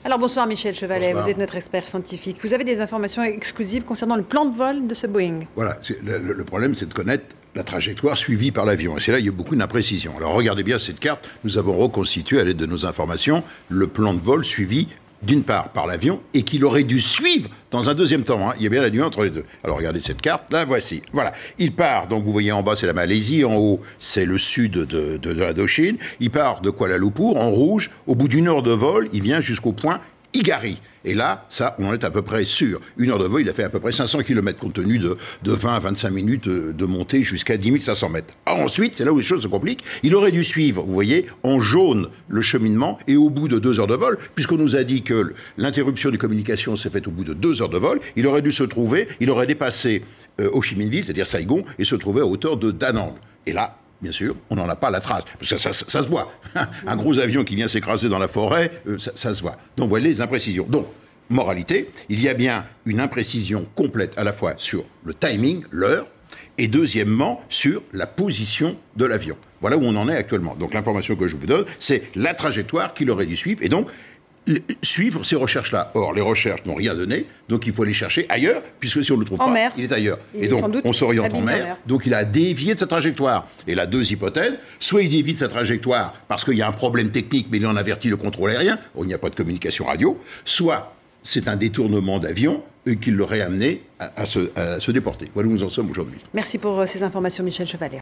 Alors bonsoir Michel Chevalet, Bonsoir. vous êtes notre expert scientifique. Vous avez des informations exclusives concernant le plan de vol de ce Boeing. Voilà, le problème c'est de connaître la trajectoire suivie par l'avion. Et c'est là qu'il y a beaucoup d'imprécisions. Alors regardez bien cette carte, nous avons reconstitué à l'aide de nos informations le plan de vol suivi d'une part par l'avion et qu'il aurait dû suivre dans un deuxième temps. Il y a bien la nuance entre les deux. Alors regardez cette carte, là voici. Voilà, il part, donc vous voyez en bas c'est la Malaisie, en haut c'est le sud de l'Indochine. Il part de Kuala Lumpur en rouge, au bout d'une heure de vol, il vient jusqu'au point Igari. Et là, ça, on en est à peu près sûr. Une heure de vol, il a fait à peu près 500 km, compte tenu de 20 à 25 minutes de montée jusqu'à 10 500 mètres. Ensuite, c'est là où les choses se compliquent, il aurait dû suivre, vous voyez, en jaune, le cheminement, et au bout de 2 heures de vol, puisqu'on nous a dit que l'interruption des communications s'est faite au bout de 2 heures de vol, il aurait dû se trouver, il aurait dépassé Ho Chi Minh Ville, c'est-à-dire Saigon, et se trouver à hauteur de Da Nang. Et là, bien sûr, on n'en a pas la trace. Parce que ça se voit. Un gros avion qui vient s'écraser dans la forêt, ça se voit. Donc, vous voyez les imprécisions. Donc, moralité, il y a bien une imprécision complète à la fois sur le timing, l'heure, et deuxièmement, sur la position de l'avion. Voilà où on en est actuellement. Donc, l'information que je vous donne, c'est la trajectoire qu'il aurait dû suivre. Et donc, suivre ces recherches-là. Or, les recherches n'ont rien donné, donc il faut les chercher ailleurs, puisque si on ne le trouve pas, mer. il est ailleurs. Et donc, on s'oriente en mer, donc il a dévié de sa trajectoire. Et là, deux hypothèses, soit il dévie de sa trajectoire parce qu'il y a un problème technique, mais il en avertit le contrôle aérien, il n'y a pas de communication radio, soit c'est un détournement d'avion qui l'aurait amené à se déporter. Voilà où nous en sommes aujourd'hui. Merci pour ces informations, Michel Chevalet.